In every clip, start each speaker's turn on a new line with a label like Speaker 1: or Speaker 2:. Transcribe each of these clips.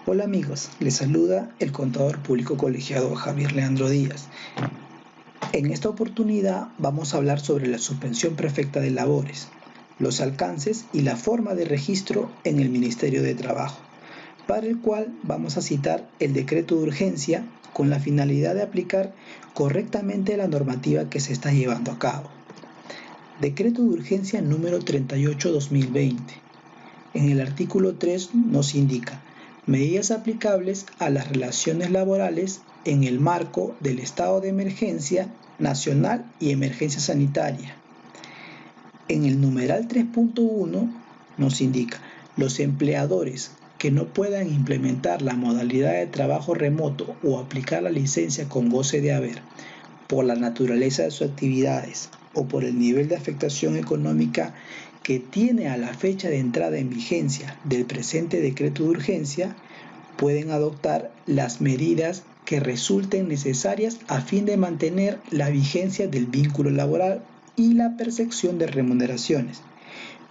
Speaker 1: Hola amigos, les saluda el contador público colegiado Javier Leandro Díaz. En esta oportunidad vamos a hablar sobre la suspensión perfecta de labores, los alcances y la forma de registro en el Ministerio de Trabajo, para el cual vamos a citar el decreto de urgencia con la finalidad de aplicar correctamente la normativa que se está llevando a cabo. Decreto de urgencia número 38/2020. En el artículo 3 nos indica medidas aplicables a las relaciones laborales en el marco del estado de emergencia nacional y emergencia sanitaria. En el numeral 3.1 nos indica los empleadores que no puedan implementar la modalidad de trabajo remoto o aplicar la licencia con goce de haber por la naturaleza de sus actividades o por el nivel de afectación económica que tiene a la fecha de entrada en vigencia del presente decreto de urgencia, pueden adoptar las medidas que resulten necesarias a fin de mantener la vigencia del vínculo laboral y la percepción de remuneraciones,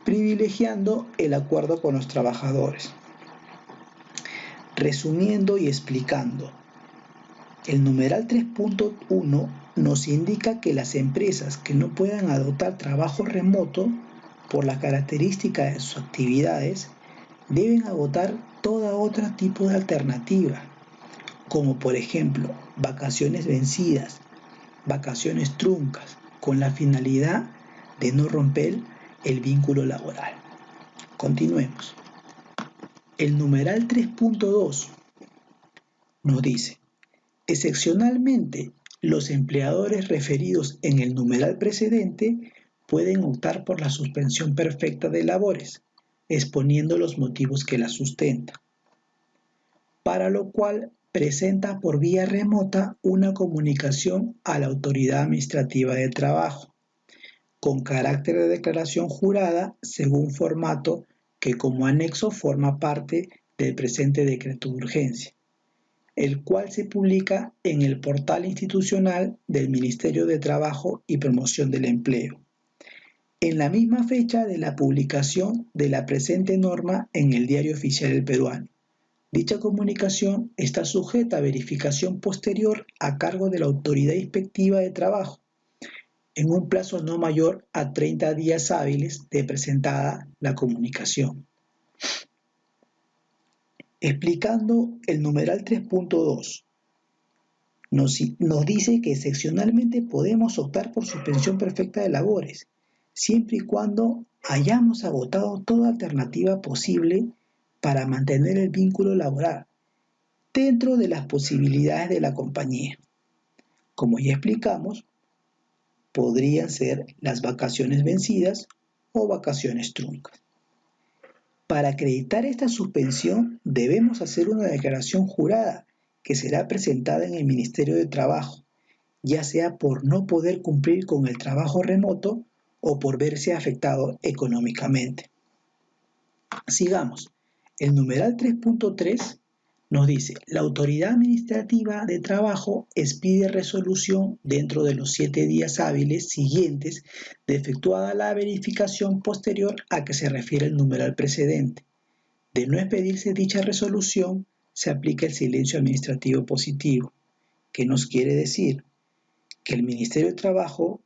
Speaker 1: privilegiando el acuerdo con los trabajadores. Resumiendo y explicando, el numeral 3.1 nos indica que las empresas que no puedan adoptar trabajo remoto por las características de sus actividades deben agotar todo otro tipo de alternativa, como por ejemplo vacaciones vencidas, vacaciones truncas, con la finalidad de no romper el vínculo laboral. Continuemos. El numeral 3.2 nos dice: excepcionalmente, los empleadores referidos en el numeral precedente pueden optar por la suspensión perfecta de labores, exponiendo los motivos que la sustentan, para lo cual presenta por vía remota una comunicación a la Autoridad Administrativa del Trabajo, con carácter de declaración jurada según formato que como anexo forma parte del presente decreto de urgencia, el cual se publica en el portal institucional del Ministerio de Trabajo y Promoción del Empleo, en la misma fecha de la publicación de la presente norma en el Diario Oficial del Peruano. Dicha comunicación está sujeta a verificación posterior a cargo de la Autoridad Inspectiva de Trabajo, en un plazo no mayor a 30 días hábiles de presentada la comunicación. Explicando el numeral 3.2, nos dice que excepcionalmente podemos optar por suspensión perfecta de labores, siempre y cuando hayamos agotado toda alternativa posible para mantener el vínculo laboral dentro de las posibilidades de la compañía. Como ya explicamos, podrían ser las vacaciones vencidas o vacaciones truncas. Para acreditar esta suspensión debemos hacer una declaración jurada que será presentada en el Ministerio de Trabajo, ya sea por no poder cumplir con el trabajo remoto o por verse afectado económicamente. Sigamos. El numeral 3.3 nos dice: la Autoridad Administrativa de Trabajo expide resolución dentro de los 7 días hábiles siguientes de efectuada la verificación posterior a que se refiere el numeral precedente. De no expedirse dicha resolución, se aplica el silencio administrativo positivo, que nos quiere decir que el Ministerio de Trabajo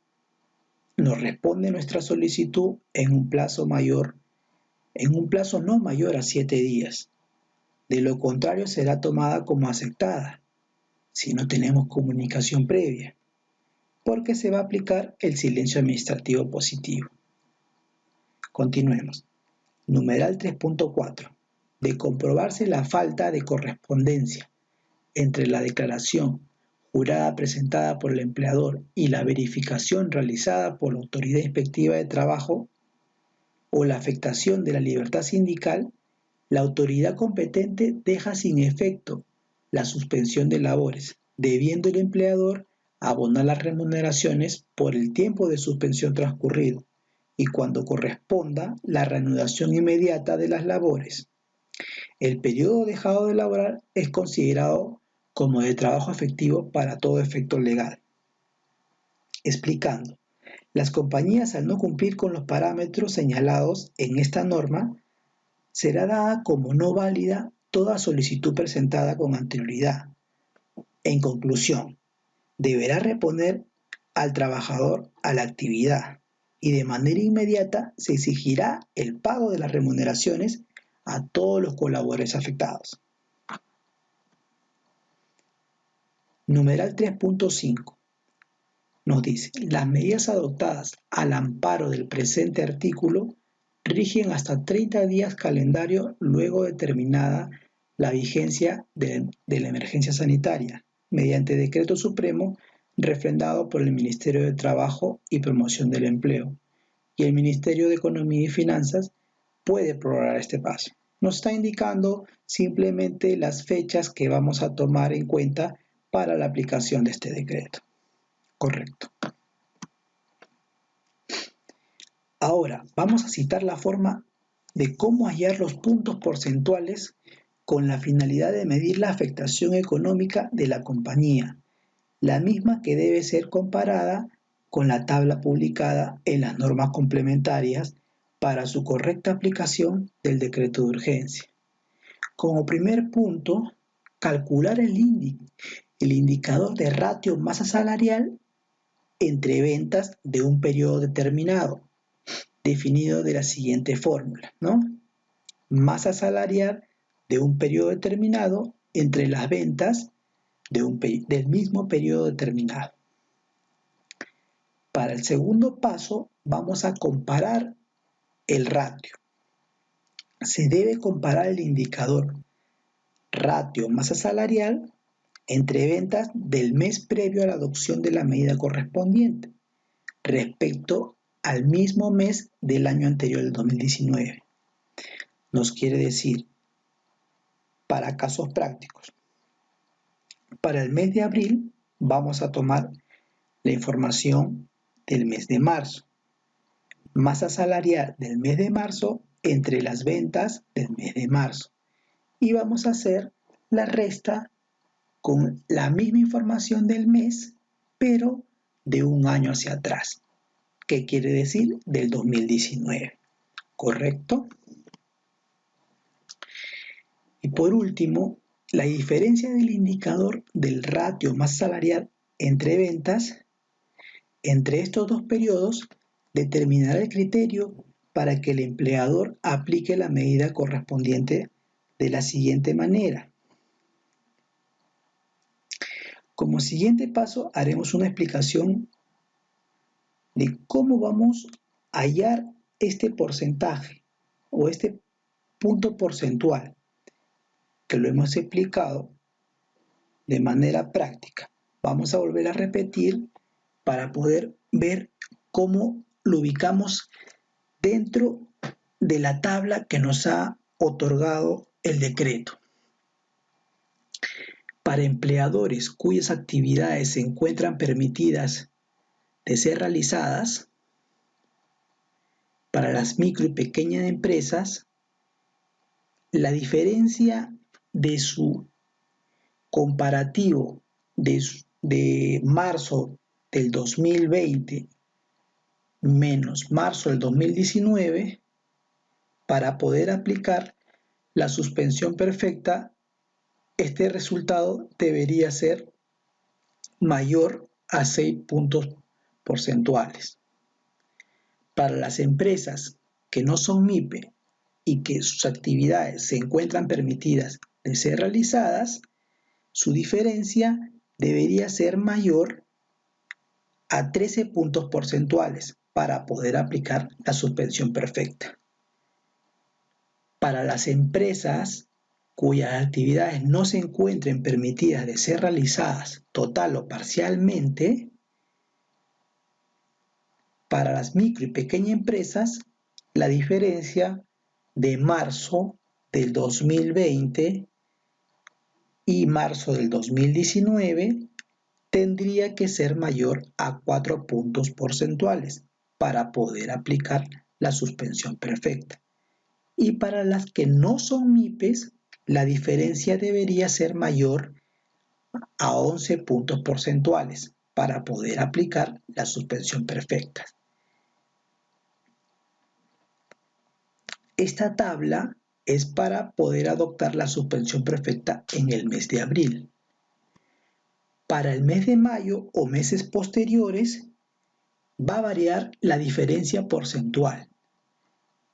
Speaker 1: nos responde nuestra solicitud en un plazo no mayor a 7 días. De lo contrario, será tomada como aceptada, si no tenemos comunicación previa, porque se va a aplicar el silencio administrativo positivo. Continuemos. Numeral 3.4. De comprobarse la falta de correspondencia entre la declaración jurada presentada por el empleador y la verificación realizada por la Autoridad Inspectiva de Trabajo o la afectación de la libertad sindical, la autoridad competente deja sin efecto la suspensión de labores, debiendo el empleador abonar las remuneraciones por el tiempo de suspensión transcurrido y cuando corresponda la reanudación inmediata de las labores. El periodo dejado de laborar es considerado como de trabajo efectivo para todo efecto legal. Explicando, las compañías, al no cumplir con los parámetros señalados en esta norma, será dada como no válida toda solicitud presentada con anterioridad. En conclusión, deberá reponer al trabajador a la actividad y de manera inmediata se exigirá el pago de las remuneraciones a todos los colaboradores afectados. Numeral 3.5 nos dice: las medidas adoptadas al amparo del presente artículo rigen hasta 30 días calendario luego de terminada la vigencia de la emergencia sanitaria, mediante decreto supremo refrendado por el Ministerio de Trabajo y Promoción del Empleo, y el Ministerio de Economía y Finanzas puede prorrogar este paso. Nos está indicando simplemente las fechas que vamos a tomar en cuenta para la aplicación de este decreto. Correcto. Ahora, vamos a citar la forma de cómo hallar los puntos porcentuales con la finalidad de medir la afectación económica de la compañía, la misma que debe ser comparada con la tabla publicada en las normas complementarias para su correcta aplicación del decreto de urgencia. Como primer punto, calcular el indicador de ratio masa salarial entre ventas de un periodo determinado, definido de la siguiente fórmula, ¿no? Masa salarial de un periodo determinado entre las ventas del mismo periodo determinado. Para el segundo paso, vamos a comparar el ratio. Se debe comparar el indicador ratio masa salarial entre ventas del mes previo a la adopción de la medida correspondiente respecto al mismo mes del año anterior, del 2019. Nos quiere decir, para casos prácticos, para el mes de abril vamos a tomar la información del mes de marzo, masa salarial del mes de marzo entre las ventas del mes de marzo, y vamos a hacer la resta con la misma información del mes, pero de un año hacia atrás. ¿Qué quiere decir? Del 2019. ¿Correcto? Y por último, la diferencia del indicador del ratio masa salarial entre ventas, entre estos dos periodos, determinará el criterio para que el empleador aplique la medida correspondiente de la siguiente manera. Como siguiente paso, haremos una explicación de cómo vamos a hallar este porcentaje o este punto porcentual, que lo hemos explicado de manera práctica. Vamos a volver a repetir para poder ver cómo lo ubicamos dentro de la tabla que nos ha otorgado el decreto. Para empleadores cuyas actividades se encuentran permitidas de ser realizadas, para las micro y pequeñas empresas, la diferencia de su comparativo de marzo del 2020 menos marzo del 2019, para poder aplicar la suspensión perfecta, este resultado debería ser mayor a 6 puntos porcentuales. Para las empresas que no son MIPE y que sus actividades se encuentran permitidas de ser realizadas, su diferencia debería ser mayor a 13 puntos porcentuales para poder aplicar la suspensión perfecta. Para las empresas cuyas actividades no se encuentren permitidas de ser realizadas total o parcialmente, para las micro y pequeñas empresas, la diferencia de marzo del 2020 y marzo del 2019 tendría que ser mayor a 4 puntos porcentuales para poder aplicar la suspensión perfecta. Y para las que no son MIPES, la diferencia debería ser mayor a 11 puntos porcentuales para poder aplicar la suspensión perfecta. Esta tabla es para poder adoptar la suspensión perfecta en el mes de abril. Para el mes de mayo o meses posteriores va a variar la diferencia porcentual.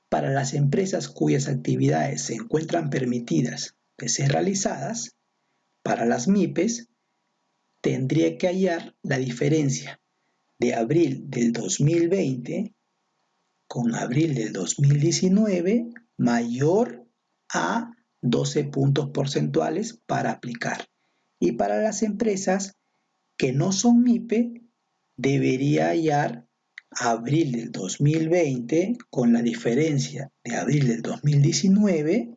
Speaker 1: Para las empresas cuyas actividades se encuentran permitidas de ser realizadas, para las MIPES, tendría que hallar la diferencia de abril del 2020 con abril del 2019 mayor a 12 puntos porcentuales para aplicar. Y para las empresas que no son MIPE, debería hallar abril del 2020 con la diferencia de abril del 2019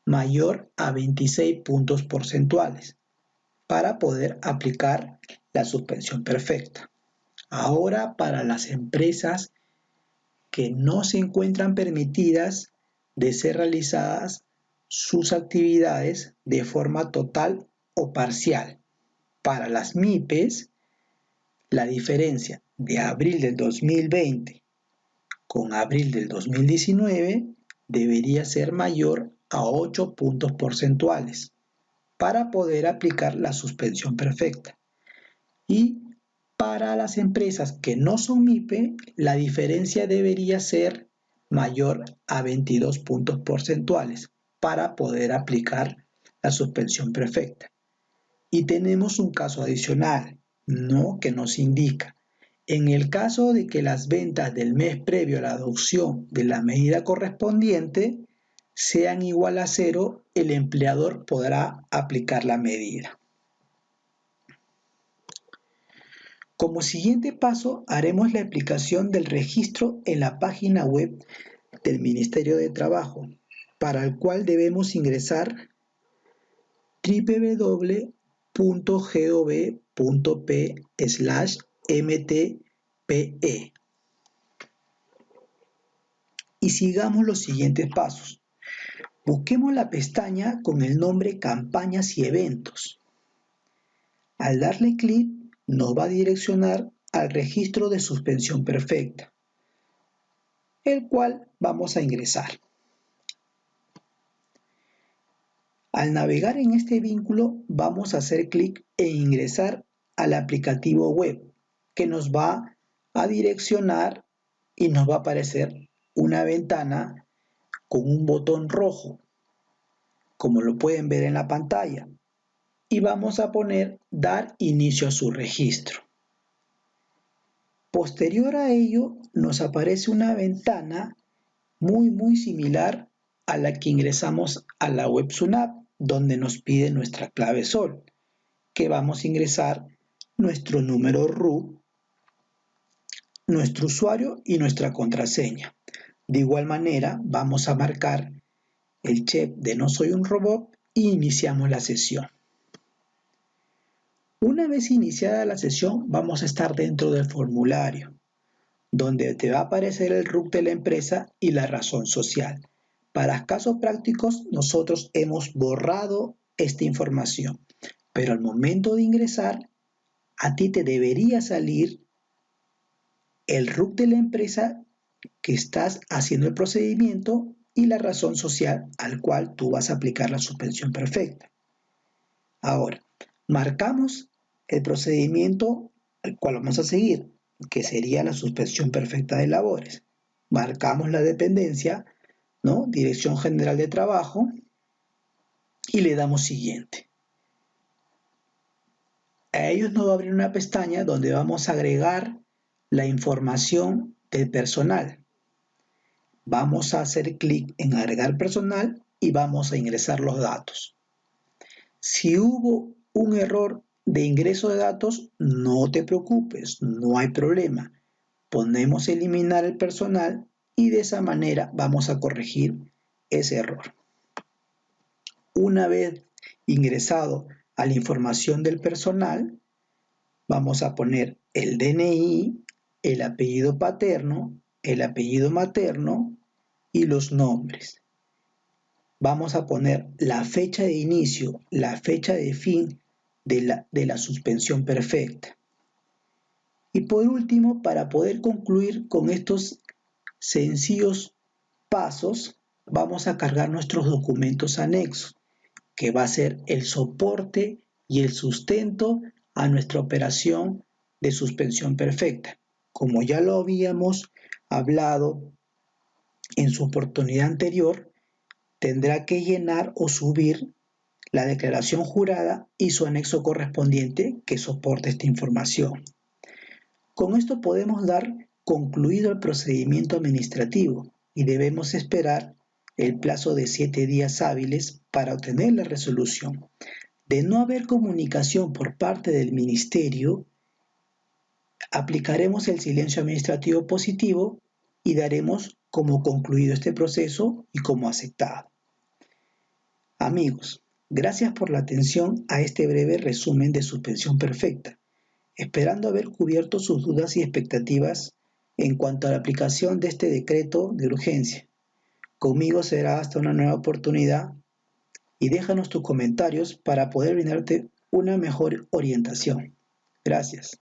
Speaker 1: mayor a 26 puntos porcentuales para poder aplicar la suspensión perfecta. Ahora, para las empresas que no se encuentran permitidas de ser realizadas sus actividades de forma total o parcial. Para las MIPES, la diferencia de abril del 2020 con abril del 2019 debería ser mayor a 8 puntos porcentuales para poder aplicar la suspensión perfecta. Y para las empresas que no son MIPE, la diferencia debería ser mayor a 22 puntos porcentuales para poder aplicar la suspensión perfecta. Y tenemos un caso adicional, ¿no?, que nos indica, en el caso de que las ventas del mes previo a la adopción de la medida correspondiente sean igual a cero, el empleador podrá aplicar la medida. Como siguiente paso, haremos la aplicación del registro en la página web del Ministerio de Trabajo, para el cual debemos ingresar www.gov.p/mtpe. Y sigamos los siguientes pasos. Busquemos la pestaña con el nombre Campañas y Eventos. Al darle clic, nos va a direccionar al registro de suspensión perfecta, el cual vamos a ingresar. Al navegar en este vínculo, vamos a hacer clic en ingresar al aplicativo web, que nos va a direccionar y nos va a aparecer una ventana con un botón rojo, como lo pueden ver en la pantalla, y vamos a poner dar inicio a su registro. Posterior a ello, nos aparece una ventana muy similar a la que ingresamos a la web SUNAT, donde nos pide nuestra clave SOL, que vamos a ingresar nuestro número RUT, nuestro usuario y nuestra contraseña. De igual manera, vamos a marcar el check de no soy un robot y iniciamos la sesión. Una vez iniciada la sesión, vamos a estar dentro del formulario, donde te va a aparecer el RUC de la empresa y la razón social. Para casos prácticos, nosotros hemos borrado esta información, pero al momento de ingresar, a ti te debería salir el RUC de la empresa que estás haciendo el procedimiento y la razón social al cual tú vas a aplicar la suspensión perfecta. Ahora, marcamos el procedimiento al cual vamos a seguir, que sería la suspensión perfecta de labores. Marcamos la dependencia, ¿no?, Dirección General de Trabajo, y le damos siguiente. A ellos nos va a abrir una pestaña donde vamos a agregar la información del personal. Vamos a hacer clic en agregar personal y vamos a ingresar los datos. Si hubo un error de ingreso de datos, no te preocupes, no hay problema. Ponemos eliminar el personal y de esa manera vamos a corregir ese error. Una vez ingresado a la información del personal, vamos a poner el DNI, el apellido paterno, el apellido materno y los nombres. Vamos a poner la fecha de inicio, la fecha de fin de la suspensión perfecta. Y por último, para poder concluir con estos sencillos pasos, vamos a cargar nuestros documentos anexos, que va a ser el soporte y el sustento a nuestra operación de suspensión perfecta. Como ya lo habíamos hablado en su oportunidad anterior, tendrá que llenar o subir la declaración jurada y su anexo correspondiente que soporte esta información. Con esto podemos dar concluido el procedimiento administrativo y debemos esperar el plazo de 7 días hábiles para obtener la resolución. De no haber comunicación por parte del Ministerio, aplicaremos el silencio administrativo positivo y daremos como concluido este proceso y como aceptado. Amigos, gracias por la atención a este breve resumen de suspensión perfecta, esperando haber cubierto sus dudas y expectativas en cuanto a la aplicación de este decreto de urgencia. Conmigo será hasta una nueva oportunidad y déjanos tus comentarios para poder brindarte una mejor orientación. Gracias.